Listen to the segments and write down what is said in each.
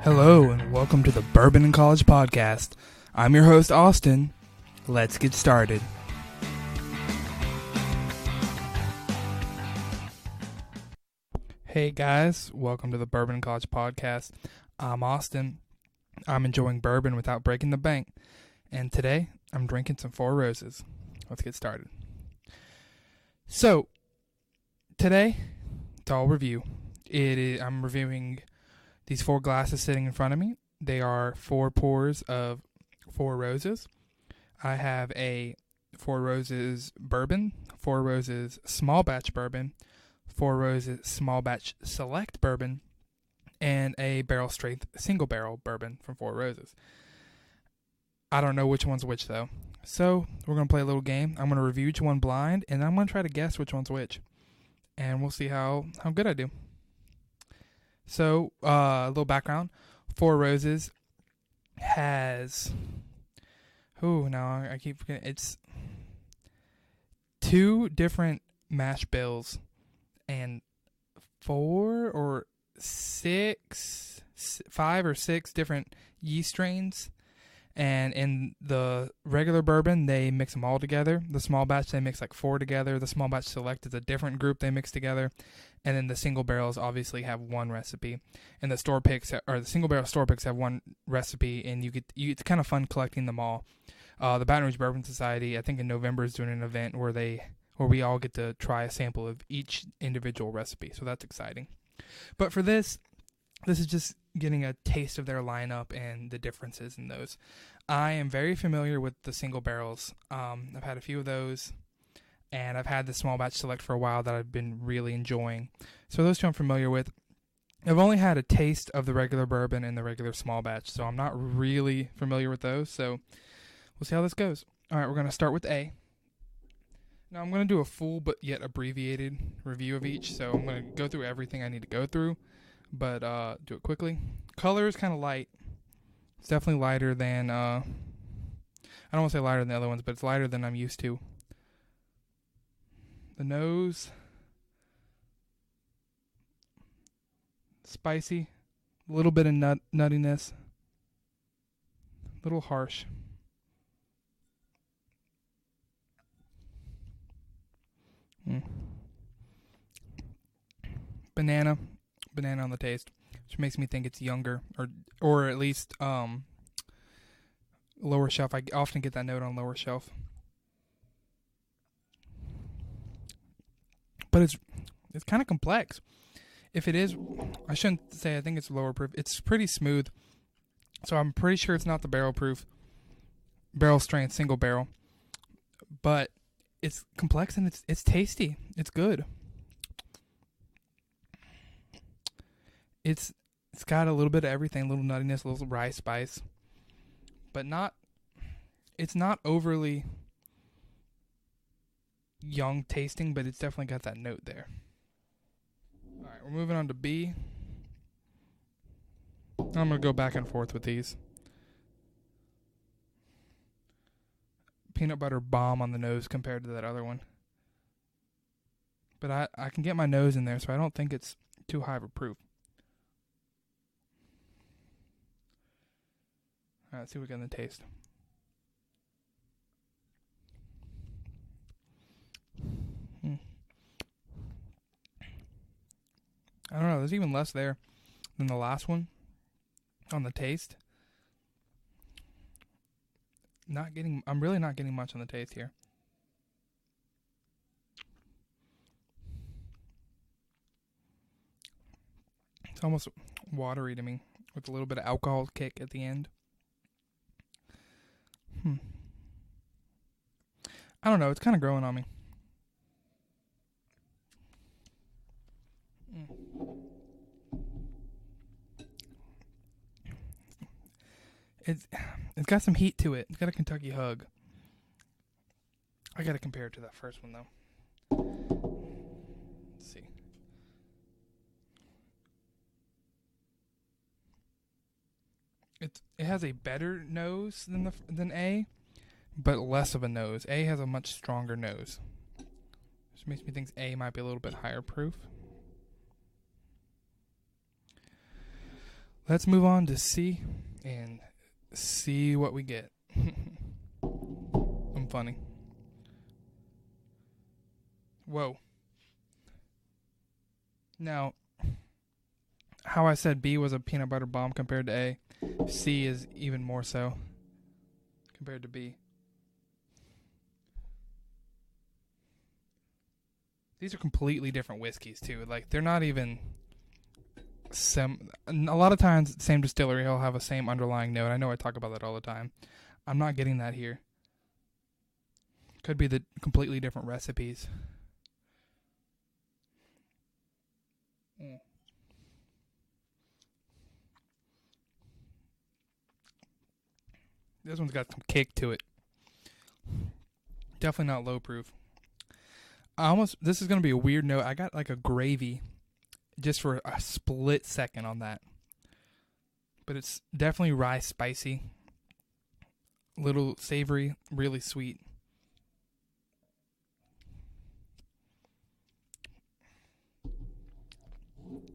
Hello and welcome to the Bourbon and College Podcast. I'm your host, Austin. Let's get started. Hey guys, welcome to the Bourbon and College Podcast. I'm Austin. I'm enjoying bourbon without breaking the bank. And today, I'm drinking some Four Roses. Let's get started. So, today, it's all review. I'm reviewing these four glasses sitting in front of me. They are 4 pours of Four Roses. I have a Four Roses bourbon, Four Roses small batch bourbon, Four Roses small batch select bourbon, and a barrel strength single barrel bourbon from Four Roses. I don't know which one's which though. So we're going to play a little game. I'm going to review each one blind, and I'm going to try to guess which one's which. And we'll see how good I do. So, a little background. Four Roses has... I keep forgetting. It's 2 different mash bills and 5 or 6 different yeast strains. And in the regular bourbon, they mix them all together. The small batch, they mix like 4 together. The small batch select is a different group they mix together. And then the single barrels obviously have one recipe. And the store picks, or the single barrel store picks have one recipe, and it's kind of fun collecting them all. The Baton Rouge Bourbon Society, I think in November, is doing an event where we all get to try a sample of each individual recipe. So that's exciting. But for this is just getting a taste of their lineup and the differences in those. I am very familiar with the single barrels. I've had a few of those, and I've had the small batch select for a while that I've been really enjoying. So those two I'm familiar with. I've only had a taste of the regular bourbon and the regular small batch, so I'm not really familiar with those. So we'll see how this goes. All right, we're going to start with A. Now I'm going to do a full but yet abbreviated review of each, so I'm going to go through everything I need to go through, but do it quickly. Color is kind of light. It's definitely lighter than, I don't want to say lighter than the other ones, but it's lighter than I'm used to. The nose, spicy, a little bit of nuttiness, a little harsh. Banana on the taste, which makes me think it's younger, or at least lower shelf. I often get that note on lower shelf. But it's kind of complex. If it is, I shouldn't say I think it's lower proof. It's pretty smooth. So I'm pretty sure it's not the barrel proof, barrel strength, single barrel. But it's complex and it's tasty. It's good. It's got a little bit of everything, a little nuttiness, a little rye spice. But it's not overly young tasting, but it's definitely got that note there. All right, we're moving on to B. I'm going to go back and forth with these. Peanut butter bomb on the nose compared to that other one. But I can get my nose in there, so I don't think it's too high of a proof. All right, let's see what we got in the taste. I don't know. There's even less there than the last one on the taste. I'm really not getting much on the taste here. It's almost watery to me with a little bit of alcohol kick at the end. I don't know. It's kind of growing on me. It's got some heat to it. It's got a Kentucky hug. I got to compare it to that first one, though. Let's see. It has a better nose than A, but less of a nose. A has a much stronger nose, which makes me think A might be a little bit higher proof. let's move on to C and see what we get. I'm funny. Whoa. Now, how I said B was a peanut butter bomb compared to A, C is even more so compared to B. These are completely different whiskeys too. Like, they're not even a lot of times the same distillery will have a same underlying note. I know I talk about that all the time. I'm not getting that here. Could be the completely different recipes. This one's got some kick to it. Definitely not low proof. This is going to be a weird note. I got like a gravy just for a split second on that. But it's definitely rye spicy. Little savory, really sweet.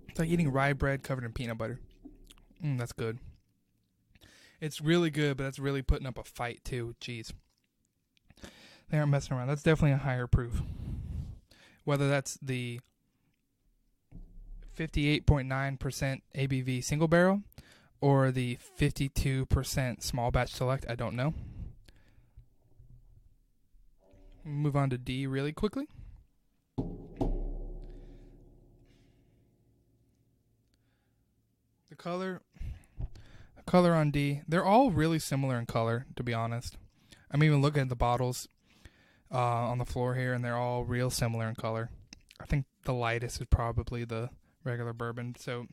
It's like eating rye bread covered in peanut butter. That's good. It's really good, but that's really putting up a fight too. Jeez. They aren't messing around. That's definitely a higher proof. Whether that's the 58.9% ABV single barrel or the 52% small batch select, I don't know. Move on to D really quickly. The color on D, they're all really similar in color, to be honest. I'm even looking at the bottles on the floor here, and they're all real similar in color. I think the lightest is probably the regular bourbon, so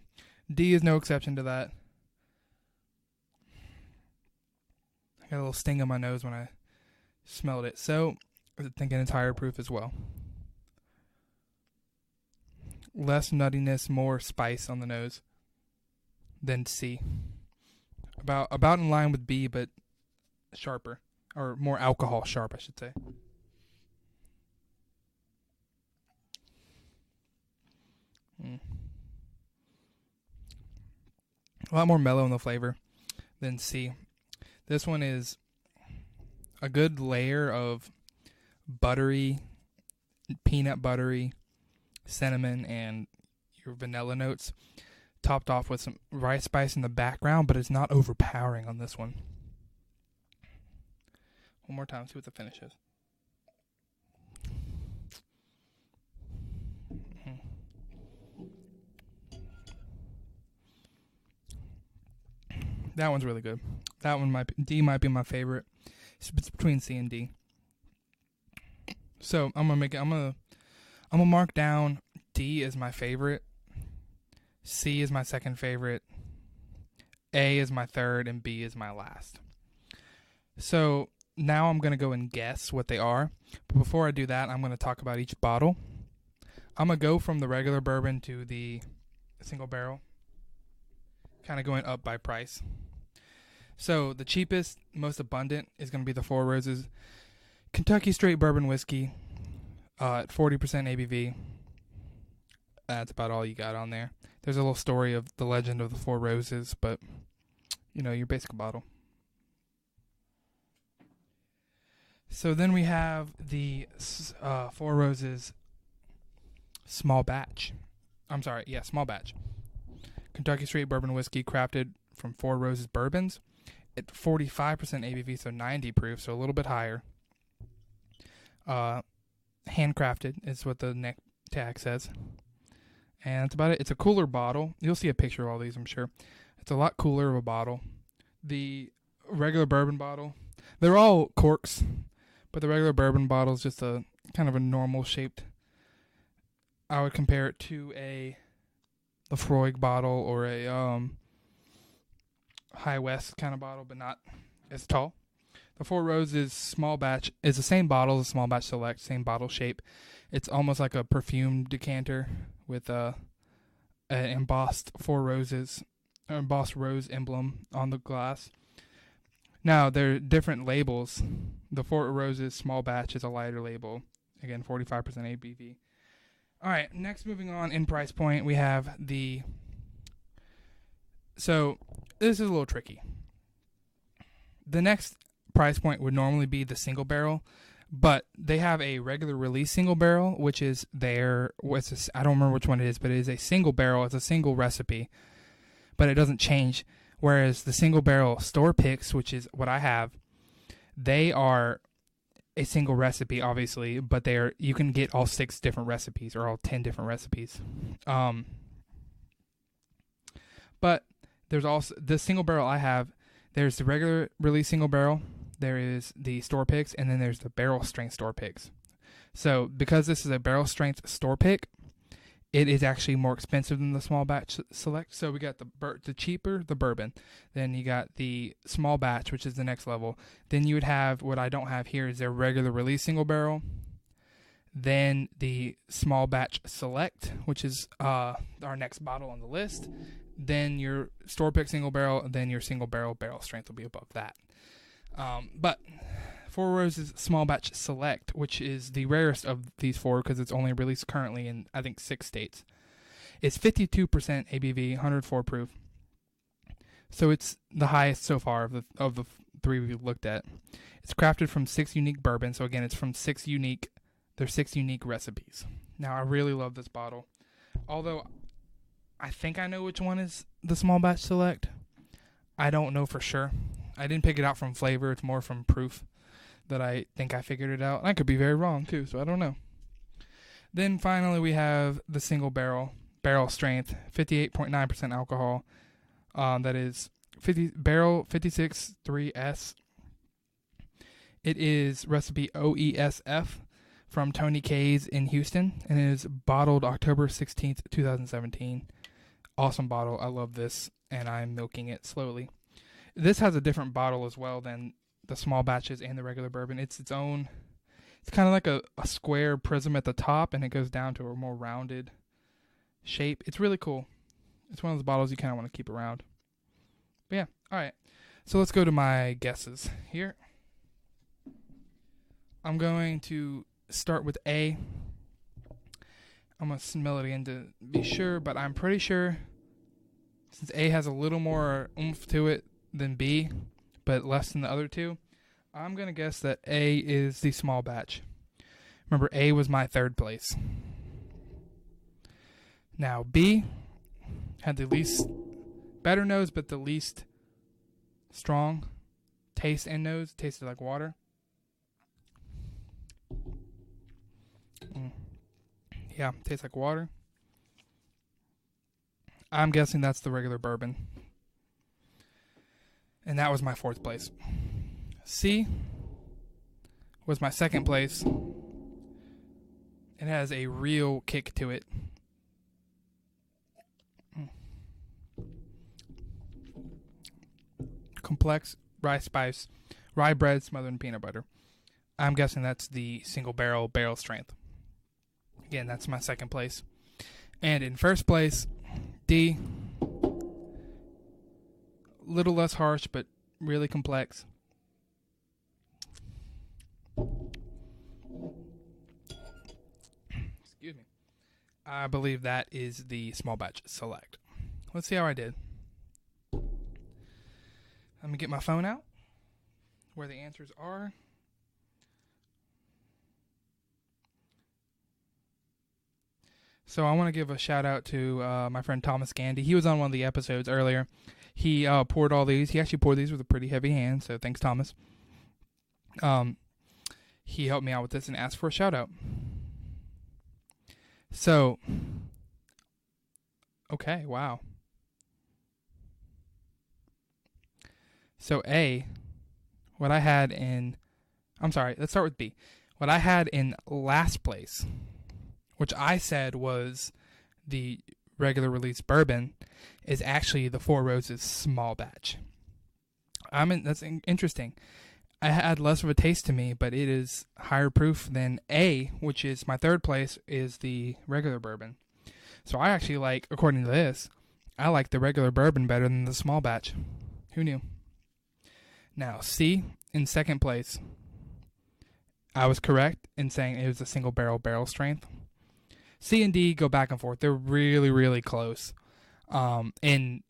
D is no exception to that. I got a little sting in my nose when I smelled it, so I'm thinking it's higher proof as well. Less nuttiness, more spice on the nose than C. About in line with B, but sharper, or more alcohol sharp, I should say. A lot more mellow in the flavor than C. This one is a good layer of buttery, peanut buttery, cinnamon, and your vanilla notes, topped off with some rice spice in the background, but it's not overpowering on this one. One more time, see what the finish is. That one's really good. That one D might be my favorite. It's between C and D. So I'm gonna mark down D as my favorite. C is my second favorite. A is my third, and B is my last. So now I'm gonna go and guess what they are. But before I do that, I'm gonna talk about each bottle. I'm gonna go from the regular bourbon to the single barrel, kind of going up by price. So the cheapest, most abundant is going to be the Four Roses Kentucky Straight Bourbon Whiskey at 40% ABV. That's about all you got on there. There's a little story of the legend of the Four Roses, but, you know, your basic bottle. So then we have the Four Roses Small Batch. Small Batch. Kentucky Straight Bourbon Whiskey crafted from Four Roses bourbons at 45% ABV, so 90 proof, so a little bit higher. Handcrafted is what the neck tag says. And that's about it. It's a cooler bottle. You'll see a picture of all these, I'm sure. It's a lot cooler of a bottle. The regular bourbon bottle, they're all corks, but the regular bourbon bottle is just a kind of a normal shaped. I would compare it to a Lafroig bottle or a High West kind of bottle, but not as tall. The Four Roses Small Batch is the same bottle as Small Batch Select, same bottle shape. It's almost like a perfume decanter with an embossed Four Roses, embossed rose emblem on the glass. Now, there are different labels. The Four Roses Small Batch is a lighter label. Again, 45% ABV. All right, next moving on in price point, we have the So this is a little tricky. The next price point would normally be the single barrel, but they have a regular release single barrel, which is I don't remember which one it is, but it is a single barrel. It's a single recipe, but it doesn't change. Whereas the single barrel store picks, which is what I have, they are a single recipe, obviously, but you can get all 6 different recipes or all 10 different recipes. But there's also the single barrel I have. There's the regular release single barrel. There is the store picks, and then there's the barrel strength store picks. So because this is a barrel strength store pick, it is actually more expensive than the small batch select. So we got the cheaper, the bourbon. Then you got the small batch, which is the next level. Then you would have, what I don't have here is their regular release single barrel. Then the small batch select, which is our next bottle on the list. Then your store pick single barrel, and then your single barrel strength will be above that. But Four Roses Small Batch Select, which is the rarest of these 4 because it's only released currently in, I think, 6 states, is 52% ABV, 104 proof. So it's the highest so far of the 3 we've looked at. It's crafted from 6 unique bourbons. So again, it's from 6 unique recipes. Now, I really love this bottle. Although I think I know which one is the Small Batch Select. I don't know for sure. I didn't pick it out from flavor. It's more from proof that I think I figured it out. I could be very wrong, too, so I don't know. Then finally we have the single barrel strength, 58.9% alcohol. That is barrel 56.3S. It is recipe OESF from Tony K's in Houston, and it is bottled October 16th, 2017. Awesome bottle. I love this, and I'm milking it slowly. This has a different bottle as well than the small batches and the regular bourbon. It's its own. It's kind of like a square prism at the top, and it goes down to a more rounded shape. It's really cool. It's one of those bottles you kind of want to keep around. But yeah, all right. So let's go to my guesses here. I'm going to start with A. I'm going to smell it again to be sure, but I'm pretty sure since A has a little more oomph to it than B, but less than the other 2, I'm going to guess that A is the small batch. Remember, A was my 3rd place. Now, B had the least better nose, but the least strong taste and nose. Tasted like water. Yeah, tastes like water. I'm guessing that's the regular bourbon. And that was my 4th place. C was my 2nd place. It has a real kick to it. Complex rye bread smothered in peanut butter. I'm guessing that's the single barrel strength. Again, that's my 2nd place. And in 1st place, D. Little less harsh, but really complex. Excuse me. I believe that is the small batch select. Let's see how I did. Let me get my phone out where the answers are. So I want to give a shout out to my friend Thomas Gandy. He was on one of the episodes earlier. He poured all these. He actually poured these with a pretty heavy hand, so thanks, Thomas. He helped me out with this and asked for a shout out. So, okay, wow. So A, what I had in, I'm sorry, let's start with B. What I had in last place, which I said was the regular release bourbon, is actually the Four Roses small batch. That's interesting. I had less of a taste to me, but it is higher proof than A, which is my 3rd place, is the regular bourbon. So I actually like, according to this, I like the regular bourbon better than the small batch. Who knew? Now, C, in 2nd place, I was correct in saying it was a single barrel strength. C and D go back and forth. They're really, really close. And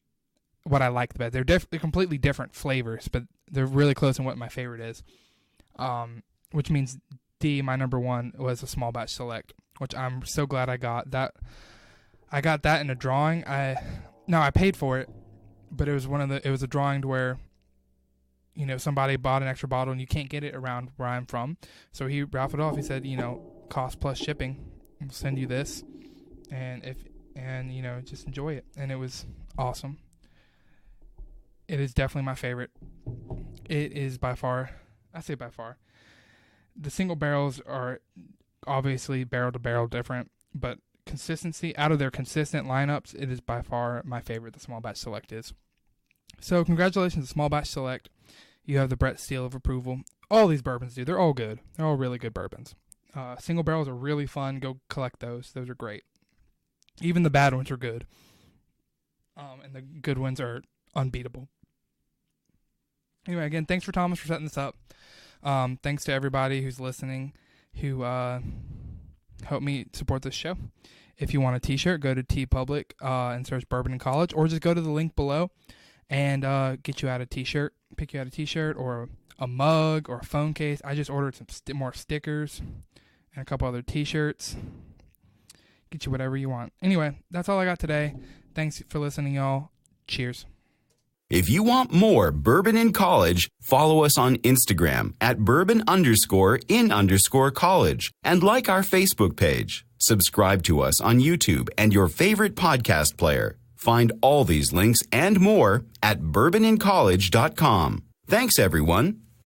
what I like the best. They're completely different flavors, but they're really close in what my favorite is. Which means D, my number one, was a small batch select, which I'm so glad I got. I got that in a drawing. I paid for it, but it was a drawing to where, somebody bought an extra bottle and you can't get it around where I'm from. So he raffled off. He said, cost plus shipping. We'll send you this, and just enjoy it. And it was awesome. It is definitely my favorite. It is by far, the single barrels are obviously barrel to barrel different, but consistency, out of their consistent lineups, it is by far my favorite. The small batch select is. So congratulations to small batch select. You have the Brett seal of approval. All these bourbons do. They're all good. They're all really good bourbons. Single barrels are really fun. Go collect those. Those are great. Even the bad ones are good. And the good ones are unbeatable. Anyway, again, thanks for Thomas for setting this up. Thanks to everybody who's listening, who helped me support this show. If you want a t-shirt, go to TeePublic and search Bourbon in College, or just go to the link below and get you out a t-shirt, pick you out a t-shirt or a mug or a phone case. I just ordered some more stickers and a couple other t-shirts. Get you whatever you want. Anyway, that's all I got today. Thanks for listening, y'all. Cheers. If you want more Bourbon in College, follow us on Instagram at bourbon_in_college and like our Facebook page. Subscribe to us on YouTube and your favorite podcast player. Find all these links and more at bourbonincollege.com. Thanks, everyone.